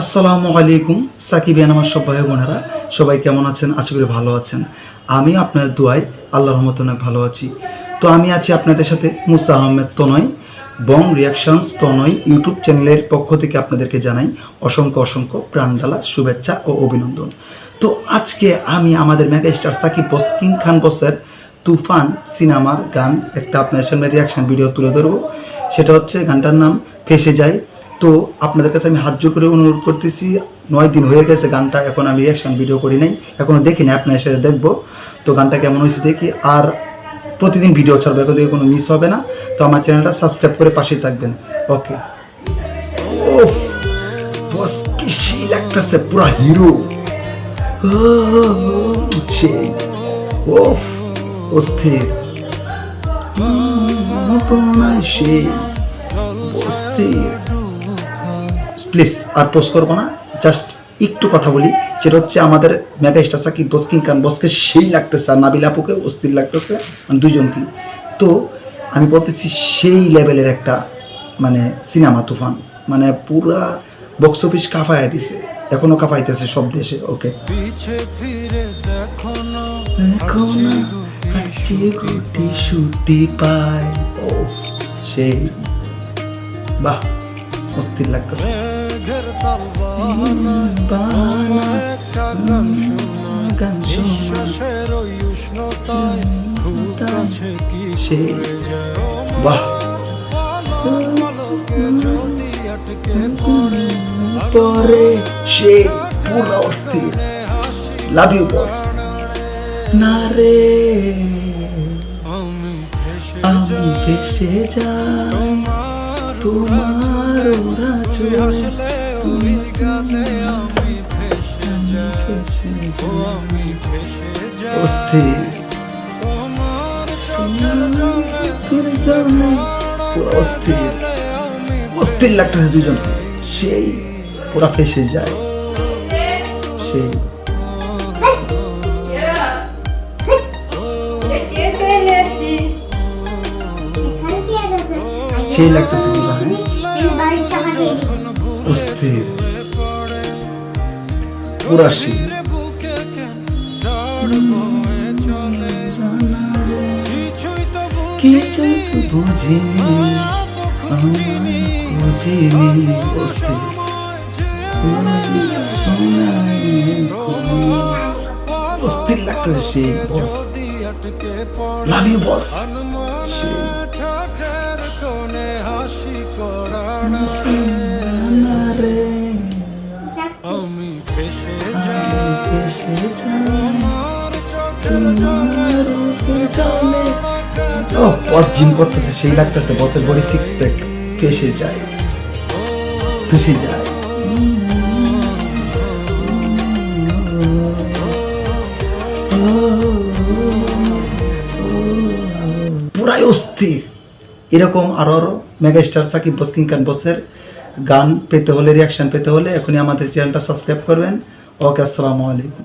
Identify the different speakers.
Speaker 1: আসসালামু আলাইকুম সাকিবিয়ান আমার সব ভাই বোনেরা সবাই কেমন আছেন? আশা করি ভালো আছেন। আমি আপনার দোয়ায় আল্লাহর রহমতে অনেক ভালো আছি। তো আমি আছি আপনাদের সাথে মুসা আহমেদ তনয়, বং রিয়াকশনস তনয় ইউটিউব চ্যানেলের পক্ষ থেকে আপনাদেরকে জানাই অসংখ্য অসংখ্য প্রাণঢালা শুভেচ্ছা ও অভিনন্দন। তো আজকে আমি আমাদের মেগা স্টার সাকিব বস কিং খান বসের তুফান সিনেমার গান একটা আপনার সামনে রিয়াকশন ভিডিও তুলে ধরবো। সেটা হচ্ছে গানটার নাম ফেসে যায়। তো আপনাদের কাছে আমি হাত জোর করে অনুরোধ করতেছি, 9 দিন হয়ে গেছে গানটা, এখন আমি রিয়াকশন ভিডিও করি নাই, এখনও দেখিনি, আপনার সাথে দেখবো তো গানটা কেমন হয়েছে দেখি। আর প্রতিদিন ভিডিও ছাড়বো, এখন থেকে কোনো মিস হবে না। তো আমার চ্যানেলটা সাবস্ক্রাইব করে পাশেই থাকবেন। ওকে। ওফ বস কি সেই লাগতেছে, পুরা হিরো। সেই ওফ অস্থির সেই অস্থির। প্লিজ আর পোস্ট করবো না, জাস্ট একটু কথা বলি। সেটা হচ্ছে আমাদের মেগা স্টার সাকিব বস কিং খান বসকে সেই লাগতেছে, আর নাবিল আপুকে অস্থির লাগতেছে, মানে দুইজনকে। তো আমি বলতেছি সেই লেভেলের একটা মানে সিনেমা তুফান, মানে পুরা বক্স অফিস কাঁপায় দিছে, এখনো কাঁপাইতেছে সব দেশে। ওকে। পায় ও সেই বাহ অস্থির লাগতেছে। বাহ পরে সে পুরো অস্থির। Love you boss. না রে আমি ভেসে যাই তোমার অস্থির অস্থির অস্থির লাগতেছে দুজন, সেই পুরা ফেসে যায়। সেই সেই লাগতেছে অস্থির পুরা সেই কিছু বুঝিনি অস্থির অস্থির লাগতেছে সেই বস। লাভ ইউ বস। বস জিম করতেছে, সেই লাগতেছে, বসের বডি 6 প্যাক, ফেসে যায় ফেসে যায়। পুরাই অস্থির। এরকম আরো মেগা স্টার সাকিব বস কিং খান বসের গান পেতে হলে, রিয়াকশন পেতে হলে এখনই আমাদের চ্যানেলটা সাবস্ক্রাইব করবেন। ওকে, আসসালামু আলাইকুম।